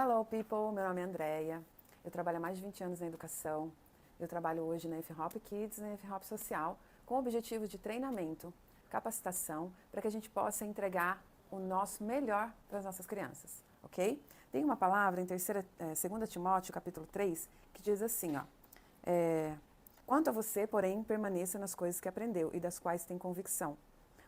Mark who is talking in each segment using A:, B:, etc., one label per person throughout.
A: Hello people, meu nome é Andréia, eu trabalho há mais de 20 anos na educação, eu trabalho hoje na F-Hop Kids e na F-Hop Social com objetivos de treinamento, capacitação, para que a gente possa entregar o nosso melhor para as nossas crianças, ok? Tem uma palavra em 2 Timóteo, capítulo 3, que diz assim, ó, quanto a você, porém, permaneça nas coisas que aprendeu e das quais tem convicção,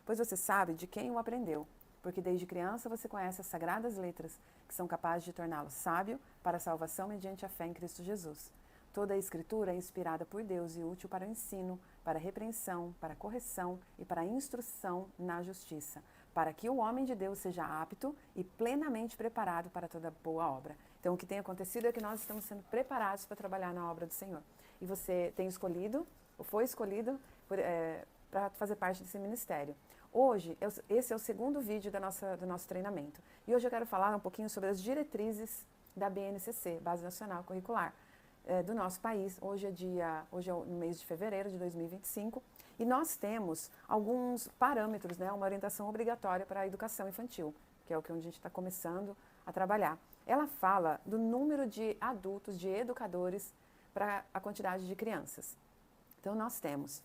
A: pois você sabe de quem o aprendeu, porque desde criança você conhece as sagradas letras, que são capazes de torná-lo sábio para a salvação mediante a fé em Cristo Jesus. Toda a Escritura é inspirada por Deus e útil para o ensino, para a repreensão, para a correção e para a instrução na justiça, para que o homem de Deus seja apto e plenamente preparado para toda boa obra. Então, o que tem acontecido é que nós estamos sendo preparados para trabalhar na obra do Senhor. E você tem escolhido, ou foi escolhido, para fazer parte desse ministério. Hoje, esse é o segundo vídeo do nosso treinamento. E hoje eu quero falar um pouquinho sobre as diretrizes da BNCC, Base Nacional Curricular, do nosso país. Hoje é no mês de fevereiro de 2025 e nós temos alguns parâmetros, né, uma orientação obrigatória para a educação infantil, que é o que a gente está começando a trabalhar. Ela fala do número de adultos, de educadores para a quantidade de crianças. Então nós temos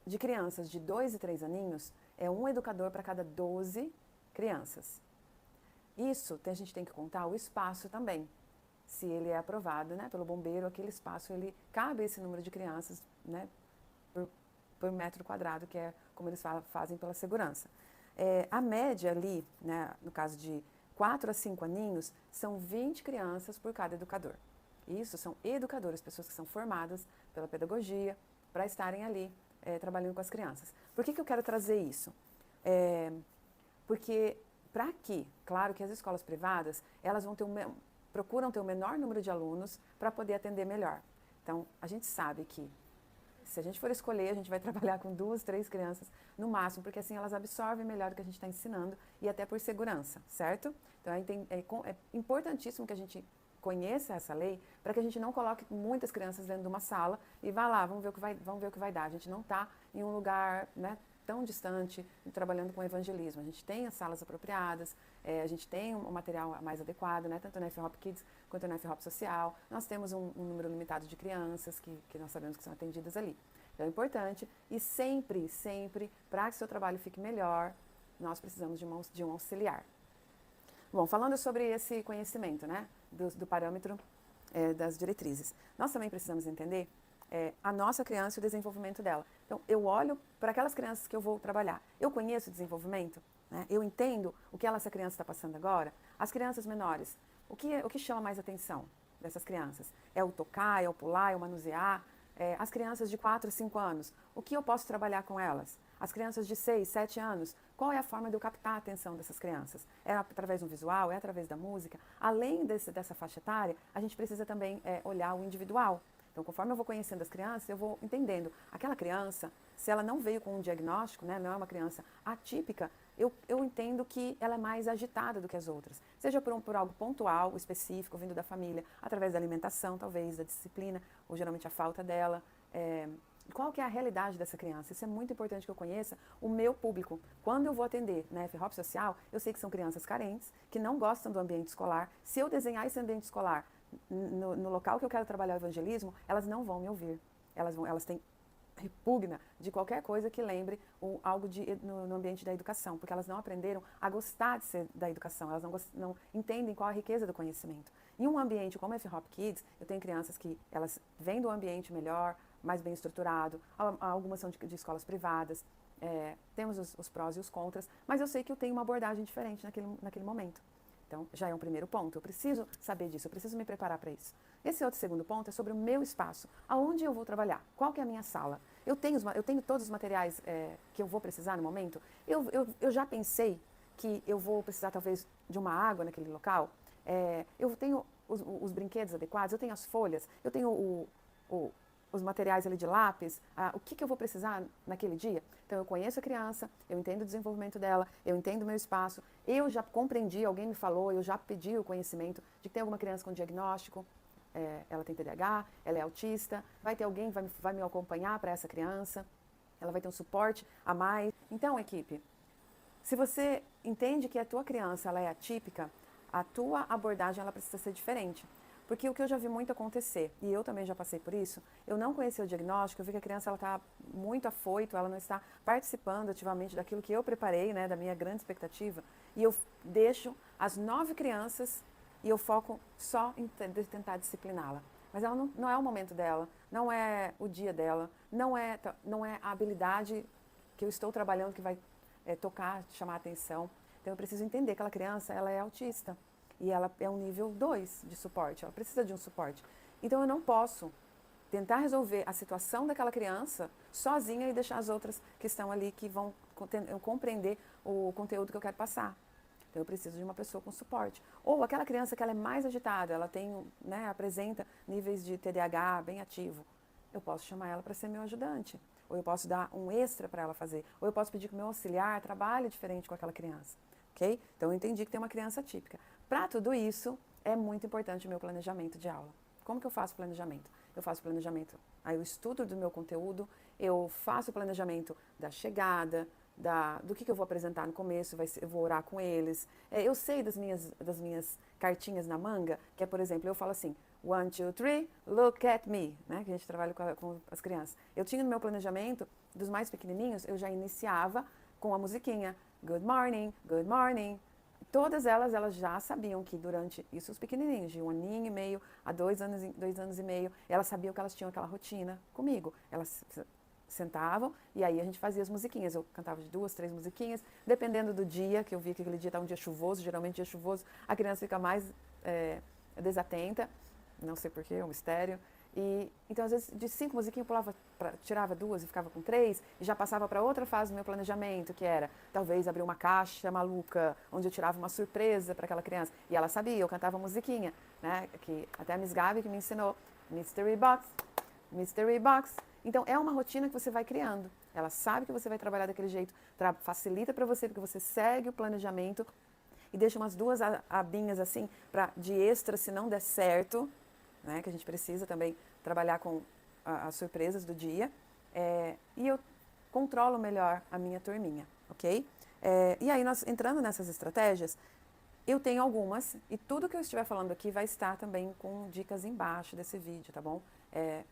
A: de crianças de 2 e 3 aninhos, é um educador para cada 12 crianças. Isso, a gente tem que contar o espaço também. Se ele é aprovado, né, pelo bombeiro, aquele espaço, ele cabe esse número de crianças, né, por metro quadrado, que é como eles fazem pela segurança. A média ali, né, no caso de 4 a 5 aninhos, são 20 crianças por cada educador. Isso são educadores, pessoas que são formadas pela pedagogia, para estarem ali trabalhando com as crianças. Por que eu quero trazer isso? Porque para que, claro que as escolas privadas, elas vão ter procuram ter o menor número de alunos para poder atender melhor. Então, a gente sabe que se a gente for escolher, a gente vai trabalhar com 2, 3 crianças no máximo, porque assim elas absorvem melhor o que a gente está ensinando e até por segurança, certo? Então, é importantíssimo que a gente conheça essa lei para que a gente não coloque muitas crianças dentro de uma sala e vá lá, vamos ver o que vai dar. A gente não está em um lugar, né, tão distante, trabalhando com evangelismo. A gente tem as salas apropriadas, a gente tem um material mais adequado, né, tanto na F-Hop Kids quanto na F-Hop Social. Nós temos um número limitado de crianças que nós sabemos que são atendidas ali. Então é importante e sempre, para que o seu trabalho fique melhor, nós precisamos de um auxiliar. Bom, falando sobre esse conhecimento, né, do parâmetro das diretrizes, nós também precisamos entender a nossa criança e o desenvolvimento dela. Então, eu olho para aquelas crianças que eu vou trabalhar. Eu conheço o desenvolvimento, né? Eu entendo o que essa criança está passando agora. As crianças menores, o que chama mais atenção dessas crianças? É o tocar, é o pular, é o manusear? As crianças de 4 a 5 anos, o que eu posso trabalhar com elas? As crianças de 6, 7 anos, qual é a forma de eu captar a atenção dessas crianças? É através do visual, é através da música? Além dessa faixa etária, a gente precisa também olhar o individual. Então, conforme eu vou conhecendo as crianças, eu vou entendendo. Aquela criança, se ela não veio com um diagnóstico, né, não é uma criança atípica, eu entendo que ela é mais agitada do que as outras. Seja por algo pontual, específico, vindo da família, através da alimentação, talvez, da disciplina, ou geralmente a falta dela. Qual que é a realidade dessa criança? Isso é muito importante que eu conheça o meu público. Quando eu vou atender na F-Hop Social, eu sei que são crianças carentes, que não gostam do ambiente escolar. Se eu desenhar esse ambiente escolar no local que eu quero trabalhar o evangelismo, elas não vão me ouvir. Elas têm repugna de qualquer coisa que lembre algo no ambiente da educação, porque elas não aprenderam a gostar de ser da educação, elas não entendem qual a riqueza do conhecimento. Em um ambiente como a F-Hop Kids, eu tenho crianças que elas vêm do ambiente melhor, mais bem estruturado, algumas são de escolas privadas, temos os prós e os contras, mas eu sei que eu tenho uma abordagem diferente naquele momento. Então, já é um primeiro ponto. Eu preciso saber disso, eu preciso me preparar para isso. Esse outro segundo ponto é sobre o meu espaço. Aonde eu vou trabalhar? Qual que é a minha sala? Eu tenho todos os materiais que eu vou precisar no momento? Eu já pensei que eu vou precisar, talvez, de uma água naquele local? Eu tenho os brinquedos adequados? Eu tenho as folhas? Eu tenho os materiais ali de lápis, o que eu vou precisar naquele dia. Então, eu conheço a criança, eu entendo o desenvolvimento dela, eu entendo o meu espaço, eu já compreendi, alguém me falou, eu já pedi o conhecimento de que tem alguma criança com diagnóstico, ela tem TDAH, ela é autista, vai ter alguém que vai me acompanhar para essa criança, ela vai ter um suporte a mais. Então, equipe, se você entende que a tua criança ela é atípica, a tua abordagem ela precisa ser diferente. Porque o que eu já vi muito acontecer, e eu também já passei por isso, eu não conhecia o diagnóstico, eu vi que a criança está muito afoito, ela não está participando ativamente daquilo que eu preparei, né, da minha grande expectativa, e eu deixo as 9 crianças e eu foco só em tentar discipliná-la. Mas ela não é o momento dela, não é o dia dela, não é a habilidade que eu estou trabalhando que vai tocar, chamar a atenção. Então eu preciso entender que aquela criança ela é autista. E ela é um nível 2 de suporte, ela precisa de um suporte. Então eu não posso tentar resolver a situação daquela criança sozinha e deixar as outras que estão ali, que vão compreender o conteúdo que eu quero passar. Então eu preciso de uma pessoa com suporte. Ou aquela criança que ela é mais agitada, ela tem, né, apresenta níveis de TDAH bem ativo. Eu posso chamar ela para ser meu ajudante. Ou eu posso dar um extra para ela fazer. Ou eu posso pedir que o meu auxiliar trabalhe diferente com aquela criança. Ok? Então eu entendi que tem uma criança típica. Para tudo isso, é muito importante o meu planejamento de aula. Como que eu faço planejamento? Eu faço planejamento, aí eu estudo do meu conteúdo, eu faço o planejamento da chegada, do que eu vou apresentar no começo, eu vou orar com eles. Eu sei das minhas cartinhas na manga, que é, por exemplo, eu falo assim, 1, 2, 3, look at me, né? Que a gente trabalha com as crianças. Eu tinha no meu planejamento, dos mais pequenininhos, eu já iniciava com a musiquinha, good morning. Todas elas já sabiam que durante isso, os pequenininhos, de 1 aninho e meio a 2 anos e meio, elas sabiam que elas tinham aquela rotina comigo. Elas sentavam e aí a gente fazia as musiquinhas. Eu cantava de 2, 3 musiquinhas, dependendo do dia, que eu via que aquele dia estava um dia chuvoso, geralmente dia chuvoso, a criança fica mais desatenta, não sei porquê, é um mistério. E, então, às vezes, de 5 musiquinhas, eu tirava 2 e ficava com 3, e já passava para outra fase do meu planejamento, que era, talvez, abrir uma caixa maluca, onde eu tirava uma surpresa para aquela criança. E ela sabia, eu cantava musiquinha, né? Que até a Miss Gabi que me ensinou, Mystery Box, Mystery Box. Então, é uma rotina que você vai criando. Ela sabe que você vai trabalhar daquele jeito, facilita para você, porque você segue o planejamento e deixa umas 2 abinhas, assim, de extra, se não der certo, né, que a gente precisa também trabalhar com as surpresas do dia, e eu controlo melhor a minha turminha, ok? E aí, nós entrando nessas estratégias, eu tenho algumas, e tudo que eu estiver falando aqui vai estar também com dicas embaixo desse vídeo, tá bom?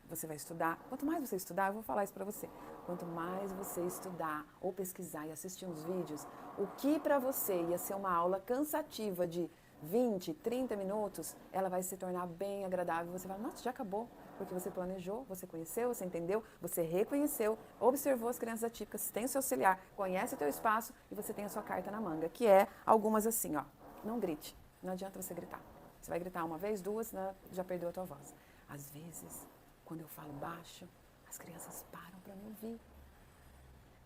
A: Você vai estudar, quanto mais você estudar, eu vou falar isso pra você, quanto mais você estudar, ou pesquisar e assistir uns vídeos, o que pra você ia ser uma aula cansativa de 20, 30 minutos, ela vai se tornar bem agradável. Você vai, nossa, já acabou, porque você planejou, você conheceu, você entendeu, você reconheceu, observou as crianças atípicas, tem o seu auxiliar, conhece o teu espaço e você tem a sua carta na manga, que é algumas assim, ó, não grite, não adianta você gritar. Você vai gritar uma vez, 2, né, já perdeu a tua voz. Às vezes, quando eu falo baixo, as crianças param para me ouvir.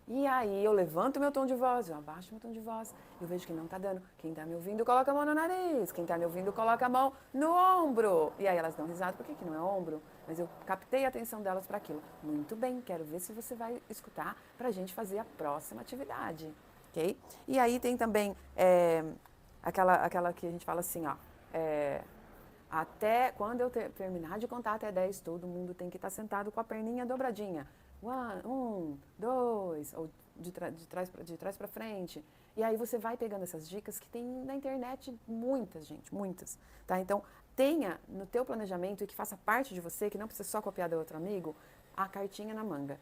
A: E aí eu levanto meu tom de voz, eu abaixo meu tom de voz, eu vejo que não tá dando. Quem tá me ouvindo, coloca a mão no nariz. Quem tá me ouvindo, coloca a mão no ombro. E aí elas dão risada, por que não é ombro? Mas eu captei a atenção delas para aquilo. Muito bem, quero ver se você vai escutar pra gente fazer a próxima atividade, ok? E aí tem também aquela que a gente fala assim, ó, até quando eu terminar de contar até 10, todo mundo tem que estar sentado com a perninha dobradinha. 1, 2, ou de trás para frente. E aí você vai pegando essas dicas que tem na internet muitas, gente, muitas. Tá? Então, tenha no teu planejamento e que faça parte de você, que não precisa só copiar do outro amigo, a cartinha na manga.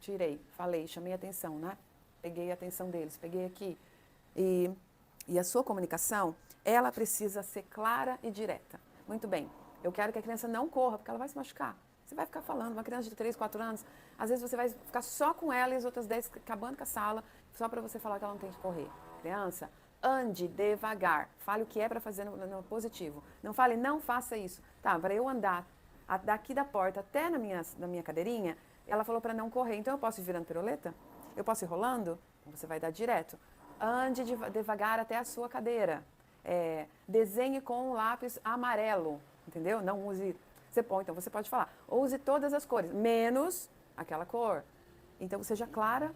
A: Tirei, falei, chamei a atenção, né? Peguei a atenção deles, peguei aqui. E a sua comunicação, ela precisa ser clara e direta. Muito bem, eu quero que a criança não corra, porque ela vai se machucar. Você vai ficar falando, uma criança de 3, 4 anos, às vezes você vai ficar só com ela e as outras 10 acabando com a sala, só para você falar que ela não tem que correr. Criança, ande devagar. Fale o que é para fazer no positivo. Não fale, não faça isso. Tá, para eu andar daqui da porta até na minha cadeirinha, ela falou para não correr. Então eu posso ir virando piroleta? Eu posso ir rolando? Então você vai dar direto. Ande devagar até a sua cadeira. Desenhe com um lápis amarelo, entendeu? Não use... então você pode falar, use todas as cores, menos aquela cor. Então, seja claro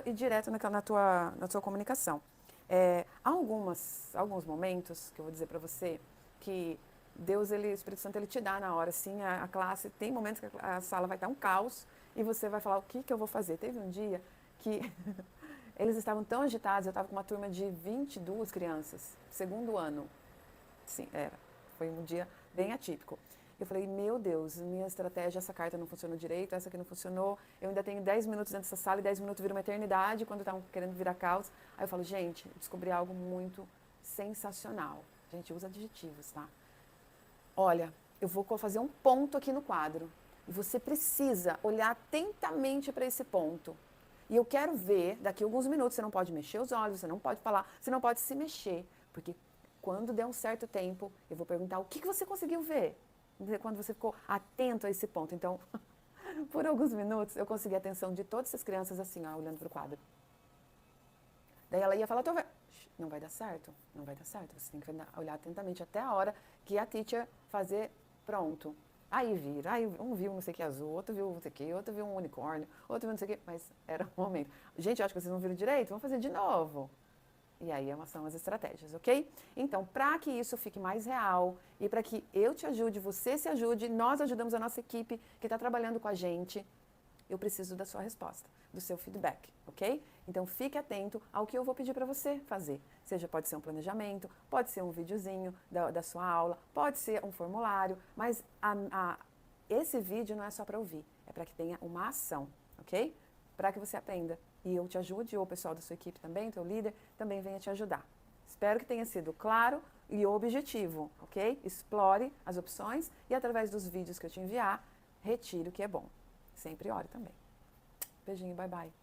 A: e direto na sua comunicação. Há alguns momentos que eu vou dizer para você que Deus, o Espírito Santo, ele te dá na hora, assim, a classe, tem momentos que a sala vai estar um caos e você vai falar, o que eu vou fazer? Teve um dia que eles estavam tão agitados, eu estava com uma turma de 22 crianças, segundo ano. Sim, era. Foi um dia bem atípico. Eu falei, meu Deus, minha estratégia, essa carta não funcionou direito, essa aqui não funcionou. Eu ainda tenho 10 minutos dentro dessa sala e 10 minutos vira uma eternidade quando estavam querendo virar caos. Aí eu falo, gente, descobri algo muito sensacional. Gente, usa adjetivos, tá? Olha, eu vou fazer um ponto aqui no quadro. E você precisa olhar atentamente para esse ponto. E eu quero ver, daqui a alguns minutos, você não pode mexer os olhos, você não pode falar, você não pode se mexer. Porque quando der um certo tempo, eu vou perguntar o que você conseguiu ver. Quando você ficou atento a esse ponto. Então, por alguns minutos, eu consegui a atenção de todas essas crianças assim, ó, olhando para o quadro. Daí ela ia falar, tô vendo. Não vai dar certo, não vai dar certo. Você tem que olhar atentamente até a hora que a teacher fazer pronto. Aí vira, aí um viu não sei o que azul, outro viu não sei o que, outro viu um unicórnio, outro viu não sei o que, mas era o momento. Gente, eu acho que vocês não viram direito, vamos fazer de novo. E aí são as estratégias, ok? Então, para que isso fique mais real e para que eu te ajude, você se ajude, nós ajudamos a nossa equipe que está trabalhando com a gente, eu preciso da sua resposta, do seu feedback, ok? Então, fique atento ao que eu vou pedir para você fazer. Seja, pode ser um planejamento, pode ser um videozinho da sua aula, pode ser um formulário, mas esse vídeo não é só para ouvir, é para que tenha uma ação, ok? Para que você aprenda e eu te ajude, ou o pessoal da sua equipe também, teu líder, também venha te ajudar. Espero que tenha sido claro e objetivo, ok? Explore as opções e através dos vídeos que eu te enviar, retire o que é bom. Sempre ore também. Beijinho, bye bye.